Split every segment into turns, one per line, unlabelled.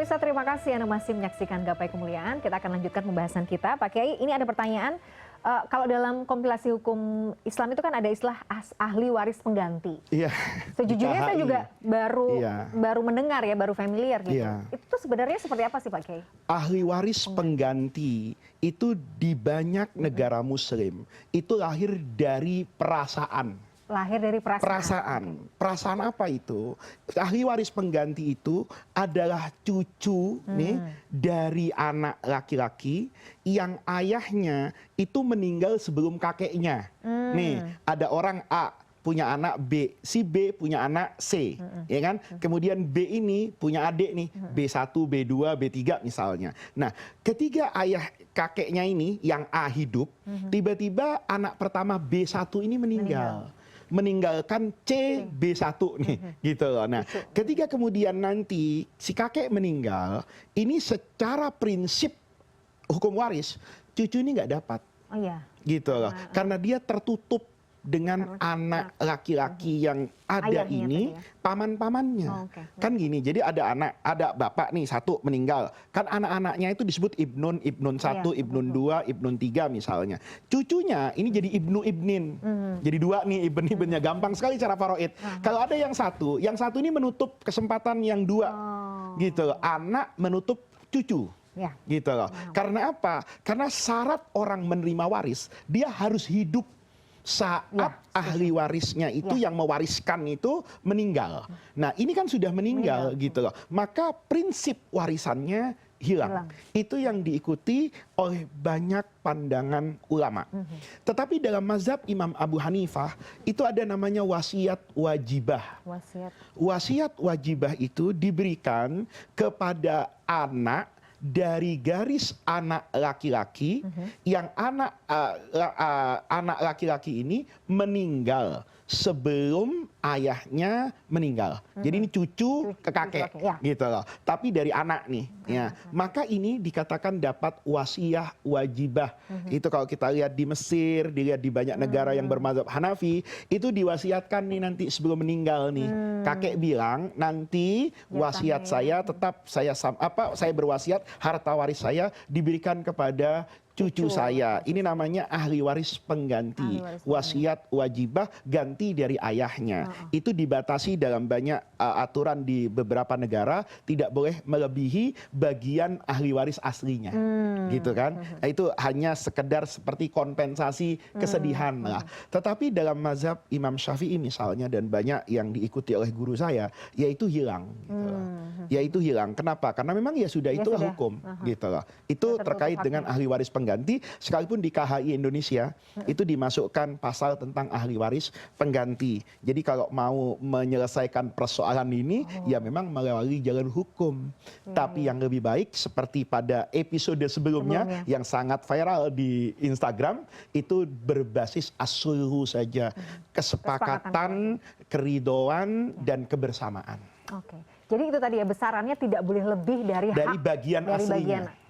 Pemirsa, terima kasih Anda masih menyaksikan Gapai Kemuliaan. Kita akan lanjutkan pembahasan kita. Pak Kiai, ini ada pertanyaan. Kalau dalam kompilasi hukum Islam itu kan ada istilah ahli waris pengganti.
Iya.
Sejujurnya saya juga baru mendengar ya, baru familiar gitu.
Iya.
Itu tuh sebenarnya seperti apa sih Pak Kiai?
Ahli waris pengganti itu di banyak negara Muslim itu lahir dari perasaan.
Lahir dari perasaan.
Perasaan apa itu? Ahli waris pengganti itu adalah cucu nih dari anak laki-laki yang ayahnya itu meninggal sebelum kakeknya. Nih, ada orang A punya anak B, si B punya anak C, ya kan? Kemudian B ini punya adik nih, B1, B2, B3 misalnya. Nah, ketika ayah kakeknya ini yang A hidup, tiba-tiba anak pertama B1 ini meninggalkan C B1 nih gitu loh. Nah, ketika kemudian nanti si kakek meninggal, ini secara prinsip hukum waris cucu ini nggak dapat.
Oh iya.
Gitu loh. Karena dia tertutup dengan anak laki-laki yang ada ini paman-pamannya. Kan gini, jadi ada bapak nih satu meninggal. Kan anak-anaknya itu disebut ibnun 1, ibnun 2, ibnun 3 misalnya. Cucunya ini jadi ibnu ibnin. Jadi dua nih ibn-ibnnya, gampang sekali cara faraid. Kalau ada yang satu ini menutup kesempatan yang dua. Gitu loh. Anak menutup cucu. Gitu loh. Karena apa? Karena syarat orang menerima waris, dia harus hidup saat ahli warisnya itu yang mewariskan itu meninggal. Nah, ini kan sudah meninggal gitu loh. Maka prinsip warisannya hilang. Itu yang diikuti oleh banyak pandangan ulama. Tetapi dalam mazhab Imam Abu Hanifah itu ada namanya wasiat wajibah. Wasiat wajibah itu diberikan kepada anak dari garis anak laki-laki yang anak laki-laki ini meninggal sebelum ayahnya meninggal. Jadi ini cucu ke kakek gitu loh. Tapi dari anak nih. Ya. Maka ini dikatakan dapat wasiah wajibah. Itu kalau kita lihat di Mesir, dilihat di banyak negara yang bermadzhab Hanafi, itu diwasiatkan nih nanti sebelum meninggal nih. Kakek bilang, nanti wasiat saya tetap saya berwasiat harta waris saya diberikan kepada cucu saya. Ini namanya ahli waris pengganti. Wasiat wajibah ganti dari ayahnya. Itu dibatasi dalam banyak aturan di beberapa negara, tidak boleh melebihi bagian ahli waris aslinya. Gitu kan? Itu hanya sekedar seperti kompensasi kesedihan lah. Tetapi dalam mazhab Imam Syafi'i misalnya, dan banyak yang diikuti oleh guru saya, yaitu hilang. Gitu loh. Yaitu hilang. Kenapa? Karena memang ya sudah itulah hukum. Gitu loh. Itu terkait dengan ahli waris pengganti, sekalipun di KHI Indonesia itu dimasukkan pasal tentang ahli waris pengganti. Jadi kalau mau menyelesaikan persoalan ini ya memang melalui jalur hukum. Tapi yang lebih baik seperti pada episode sebelumnya yang sangat viral di Instagram, itu berbasis as-sulhu saja, kesepakatan, keridhoan dan kebersamaan.
Oke. Jadi itu tadi ya, besarannya tidak boleh lebih dari
bagian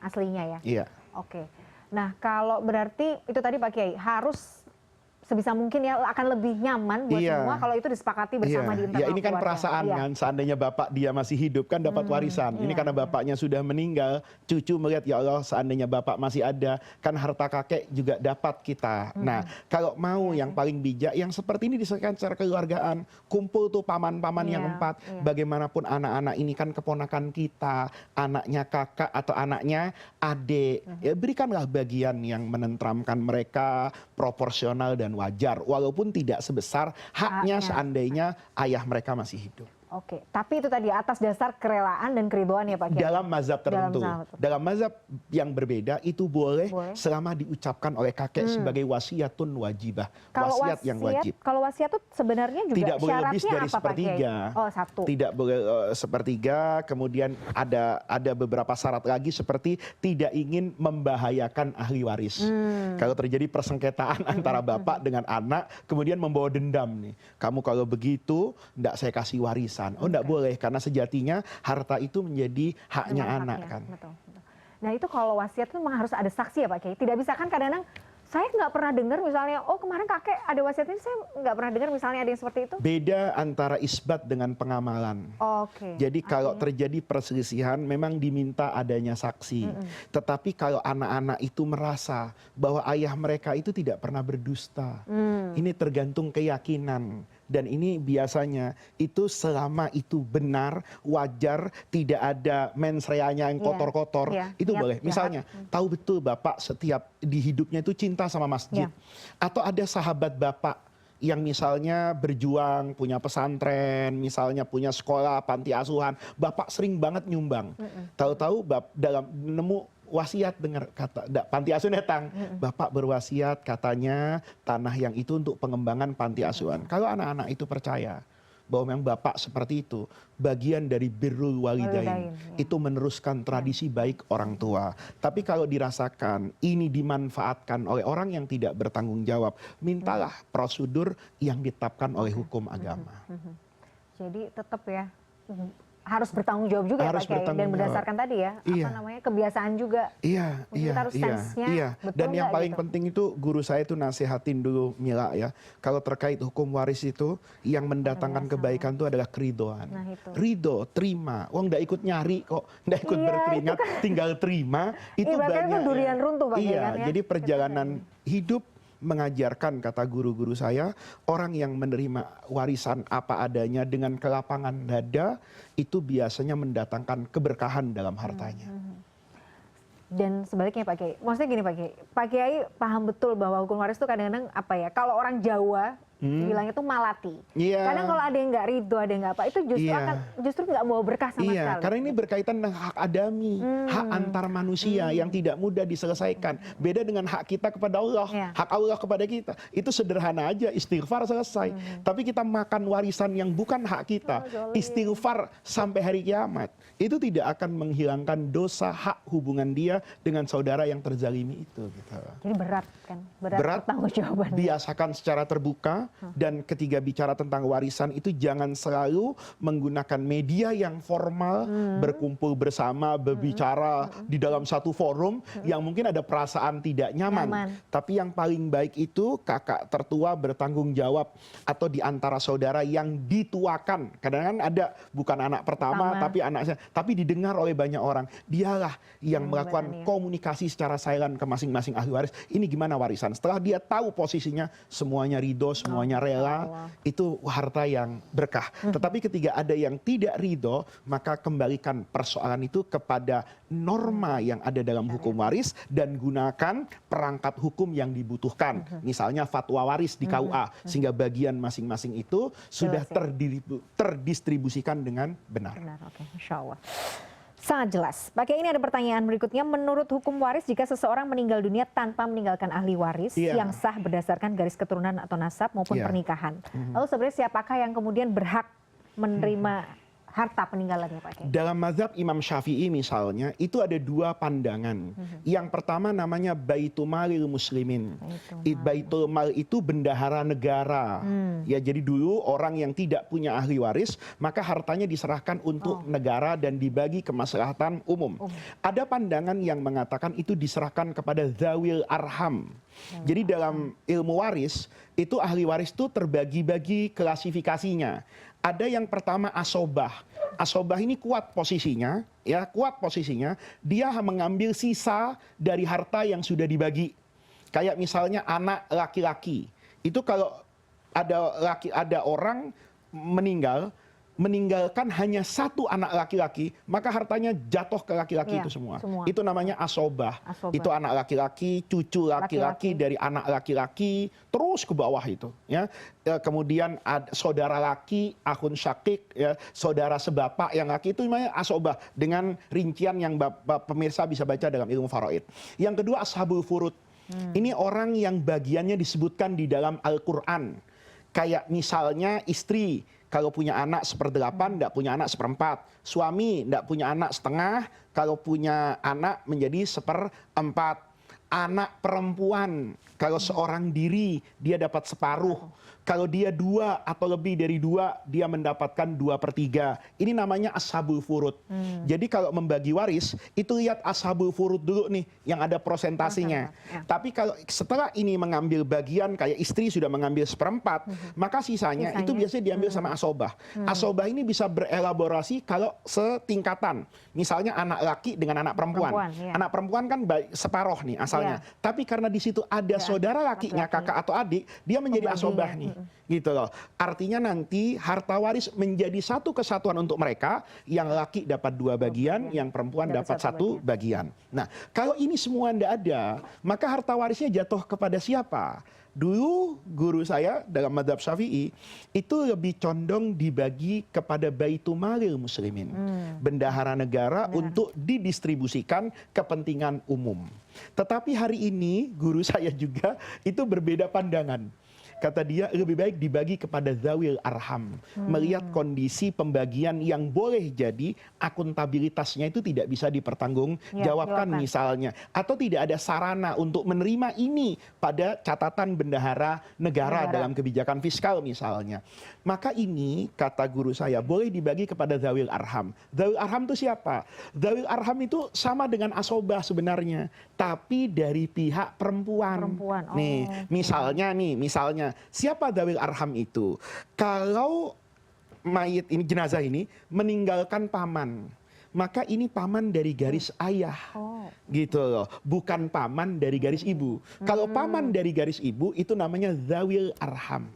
aslinya ya.
Iya.
Oke. Nah, kalau berarti itu tadi Pak Kiai harus sebisa mungkin ya akan lebih nyaman buat semua kalau itu disepakati bersama di internal
keluarga. Ini kan
keluarga.
perasaan kan, seandainya bapak dia masih hidup kan dapat warisan. Ini karena bapaknya sudah meninggal, cucu melihat ya Allah seandainya bapak masih ada, kan harta kakek juga dapat kita. Nah, kalau mau yang paling bijak, yang seperti ini diselesaikan secara keluargaan, kumpul tuh paman-paman yang 4, bagaimanapun anak-anak ini kan keponakan kita, anaknya kakak atau anaknya adik, ya berikanlah bagian yang menenteramkan mereka, proporsional dan wajar, walaupun tidak sebesar haknya seandainya ayah mereka masih hidup.
Oke, tapi itu tadi atas dasar kerelaan dan keridhoan ya Pak Kiai?
Dalam mazhab tertentu. Dalam mazhab yang berbeda itu boleh selama diucapkan oleh kakek sebagai wasiatun wajibah. Wasiat yang wajib.
Kalau wasiat itu sebenarnya juga
tidak boleh lebih dari
apa,
sepertiga.
Oh, 1.
Tidak boleh sepertiga, kemudian ada beberapa syarat lagi seperti tidak ingin membahayakan ahli waris. Kalau terjadi persengketaan antara bapak dengan anak, kemudian membawa dendam nih. Kamu kalau begitu, enggak saya kasih warisan. Oh enggak boleh, karena sejatinya harta itu menjadi haknya anak kan.
Betul. Nah itu kalau wasiat itu memang harus ada saksi ya Pak Kiai. Tidak bisa kan kadang-kadang saya nggak pernah dengar misalnya, oh kemarin kakek ada wasiat ini, saya nggak pernah dengar misalnya ada yang seperti itu.
Beda antara isbat dengan pengamalan.
Oke.
Jadi kalau terjadi perselisihan memang diminta adanya saksi. Tetapi kalau anak-anak itu merasa bahwa ayah mereka itu tidak pernah berdusta. Ini tergantung keyakinan. Dan ini biasanya itu selama itu benar, wajar, tidak ada mens reanya yang kotor-kotor, itu boleh. Misalnya, tahu betul Bapak setiap di hidupnya itu cinta sama masjid. Atau ada sahabat Bapak yang misalnya berjuang, punya pesantren, misalnya punya sekolah, panti asuhan, Bapak sering banget nyumbang. Tahu-tahu dalam nemu wasiat, dengar kata panti asuhan datang, Bapak berwasiat katanya tanah yang itu untuk pengembangan panti asuhan. Kalau anak-anak itu percaya bahwa memang Bapak seperti itu, bagian dari birrul walidain, itu meneruskan tradisi baik orang tua. Tapi kalau dirasakan ini dimanfaatkan oleh orang yang tidak bertanggung jawab, mintalah prosedur yang ditetapkan oleh hukum agama.
Jadi tetap ya harus bertanggung jawab juga
harus
ya Pak Kiai, dan berdasarkan tadi ya apa namanya kebiasaan juga. Kita harus sense-nya betul.
Dan yang paling
gitu.
penting itu guru saya itu nasihatin dulu Mila ya, kalau terkait hukum waris itu yang mendatangkan kebaikan itu adalah keridhaan. Ridho, terima. Wong nggak ikut nyari kok, nggak ikut berkeringat, tinggal terima. Itu banyak.
Itu durian runtuh Pak Kiai kan ya.
Jadi perjalanan hidup mengajarkan, kata guru-guru saya, orang yang menerima warisan apa adanya dengan kelapangan dada itu biasanya mendatangkan keberkahan dalam hartanya.
Dan sebaliknya Pak Kiai, maksudnya gini Pak Kiai paham betul bahwa hukum waris itu kadang-kadang apa ya, kalau orang Jawa bilangnya itu malati. Kadang kalau ada yang nggak ridho, ada yang nggak apa, itu justru nggak mau berkah sama sekali.
Karena ini berkaitan dengan hak adami, hak antar manusia yang tidak mudah diselesaikan. Beda dengan hak kita kepada Allah, hak Allah kepada kita. Itu sederhana aja, istighfar selesai. Tapi kita makan warisan yang bukan hak kita, istighfar sampai hari kiamat. Itu tidak akan menghilangkan dosa hak hubungan dia dengan saudara yang terzalimi itu. Gitu.
Jadi berat kan, berat pertanggungjawabannya.
Biasakan secara terbuka. Dan ketika bicara tentang warisan itu jangan selalu menggunakan media yang formal, berkumpul bersama, berbicara di dalam satu forum yang mungkin ada perasaan tidak nyaman. Tapi yang paling baik itu kakak tertua bertanggung jawab, atau di antara saudara yang dituakan. Kadang-kadang ada bukan anak pertama tapi anaknya, tapi didengar oleh banyak orang. Dialah yang melakukan komunikasi secara silent ke masing-masing ahli waris. Ini gimana warisan? Setelah dia tahu posisinya, semuanya ridho, semuanya rela, itu harta yang berkah. Tetapi ketika ada yang tidak ridho, maka kembalikan persoalan itu kepada norma yang ada dalam hukum waris dan gunakan perangkat hukum yang dibutuhkan. Misalnya fatwa waris di KUA, sehingga bagian masing-masing itu sudah terdistribusikan dengan benar.
Oke, Masya Allah. Sangat jelas. Pak Kiai, ini ada pertanyaan berikutnya. Menurut hukum waris, jika seseorang meninggal dunia tanpa meninggalkan ahli waris yang sah berdasarkan garis keturunan atau nasab maupun pernikahan, lalu sebenarnya siapakah yang kemudian berhak menerima harta peninggalannya Pak Kiai?
Dalam mazhab Imam Syafi'i misalnya, itu ada dua pandangan. Yang pertama namanya Baitul Malil Muslimin. Baitul Mal itu bendahara negara. Ya, jadi dulu orang yang tidak punya ahli waris, maka hartanya diserahkan untuk negara dan dibagi kemaslahatan umum. Ada pandangan yang mengatakan itu diserahkan kepada Zawil Arham. Jadi dalam ilmu waris, itu ahli waris itu terbagi-bagi klasifikasinya. Ada yang pertama asobah. Asobah ini kuat posisinya, ya, kuat posisinya. Dia mengambil sisa dari harta yang sudah dibagi. Kayak misalnya anak laki-laki. Itu kalau ada orang meninggalkan hanya satu anak laki-laki, maka hartanya jatuh ke laki-laki itu semua. Itu namanya asobah. Itu anak laki-laki, cucu laki-laki dari anak laki-laki, terus ke bawah itu. Ya. Kemudian saudara laki, akhun syakik, ya, saudara sebapak yang laki, itu namanya asobah. Dengan rincian yang pemirsa bisa baca dalam ilmu faraid. Yang kedua ashabul furud. Ini orang yang bagiannya disebutkan di dalam Al-Quran. Kayak misalnya istri, kalau punya anak 1/8, tidak punya anak 1/4. Suami tidak punya anak setengah, kalau punya anak menjadi 1/4. anak perempuan, kalau seorang diri dia dapat separuh. Kalau dia 2 atau lebih dari 2, dia mendapatkan 2/3. Ini namanya ashabul furud. Jadi kalau membagi waris, itu lihat ashabul furud dulu nih, yang ada prosentasinya. Tapi kalau setelah ini mengambil bagian, kayak istri sudah mengambil 1/4, maka sisanya itu biasanya diambil sama asobah. Asobah ini bisa berelaborasi kalau setingkatan. Misalnya anak laki dengan anak perempuan. Anak perempuan kan separoh nih asalnya. Tapi karena di situ ada saudara lakinya, kakak atau adik, dia menjadi asobah nih. Gitu loh. Artinya nanti harta waris menjadi satu kesatuan untuk mereka, yang laki dapat 2 bagian, yang perempuan dapat 1 bagian. Nah, kalau ini semua tidak ada, maka harta warisnya jatuh kepada siapa? Dulu guru saya dalam mazhab Syafi'i itu lebih condong dibagi kepada Baitumalil muslimin, bendahara negara untuk didistribusikan kepentingan umum. Tetapi hari ini guru saya juga itu berbeda pandangan. Kata dia lebih baik dibagi kepada zawil arham. Melihat kondisi pembagian yang boleh jadi akuntabilitasnya itu tidak bisa dipertanggungjawabkan misalnya. Atau tidak ada sarana untuk menerima ini pada catatan bendahara negara dalam kebijakan fiskal misalnya. Maka ini kata guru saya boleh dibagi kepada zawil arham. Zawil arham itu siapa? Zawil arham itu sama dengan asobah sebenarnya. Tapi dari pihak perempuan. Nih, misalnya siapa zawil arham itu? Kalau mayit ini, jenazah ini meninggalkan paman, maka ini paman dari garis ayah. Gitu loh. Bukan paman dari garis ibu. Kalau paman dari garis ibu itu namanya zawil arham.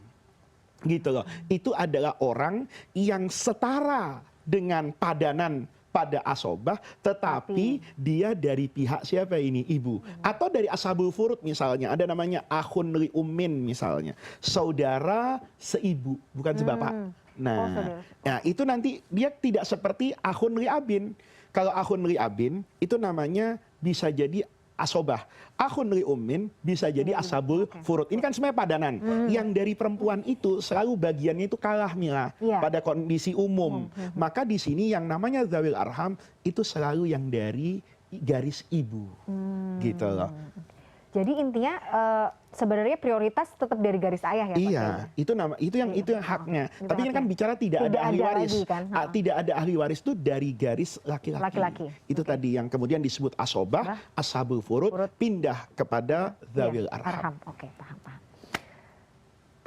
Gitu loh. Itu adalah orang yang setara dengan padanan pada asobah, tetapi dia dari pihak siapa ini? Ibu. Atau dari ashabul furud misalnya, ada namanya akhun li ummin misalnya, saudara seibu, bukan sebapak. Nah, itu nanti dia tidak seperti akhun li abin. Kalau akhun li abin itu namanya bisa jadi asobah. Akhun li ummin bisa jadi ashabul furud. Ini kan sebenarnya padanan. Yang dari perempuan itu selalu bagiannya itu kalah Mila pada kondisi umum. Maka di sini yang namanya zawil arham itu selalu yang dari garis ibu. Gitu loh.
Jadi intinya sebenarnya prioritas tetap dari garis ayah ya Pak?
Iya, itu yang haknya. Tapi ini kan bicara tidak ada ahli waris.
Kan?
Tidak ada ahli waris itu dari garis laki-laki. Itu tadi yang kemudian disebut asobah, ashabul furud, pindah kepada zawil arham.
Oke, paham.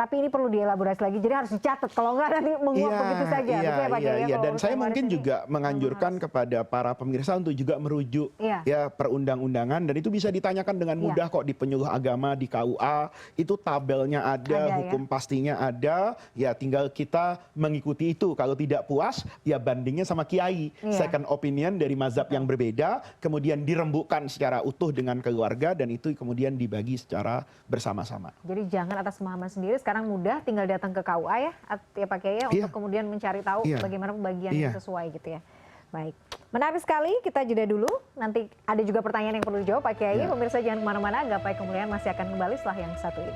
Tapi ini perlu dielaborasi lagi, jadi harus dicatat. Kalau enggak nanti menguap begitu saja.
Iya. Dan saya mungkin juga menganjurkan kepada para pemirsa untuk juga merujuk ya perundang-undangan, dan itu bisa ditanyakan dengan mudah kok di penyuluh agama, di KUA, itu tabelnya ada hukum pastinya ada, ya tinggal kita mengikuti itu. Kalau tidak puas, ya bandingnya sama kiai. Second opinion dari mazhab yang berbeda, kemudian dirembukkan secara utuh dengan keluarga, dan itu kemudian dibagi secara bersama-sama.
Jadi jangan atas pemahaman sendiri. Sekarang mudah, tinggal datang ke KUA ya Pak Kiai untuk kemudian mencari tahu bagaimana pembagian yang sesuai gitu ya. Baik, menarik sekali, kita jeda dulu. Nanti ada juga pertanyaan yang perlu dijawab Pak Kiai. Pemirsa jangan kemana-mana, Gapai Kemuliaan masih akan kembali setelah yang satu ini.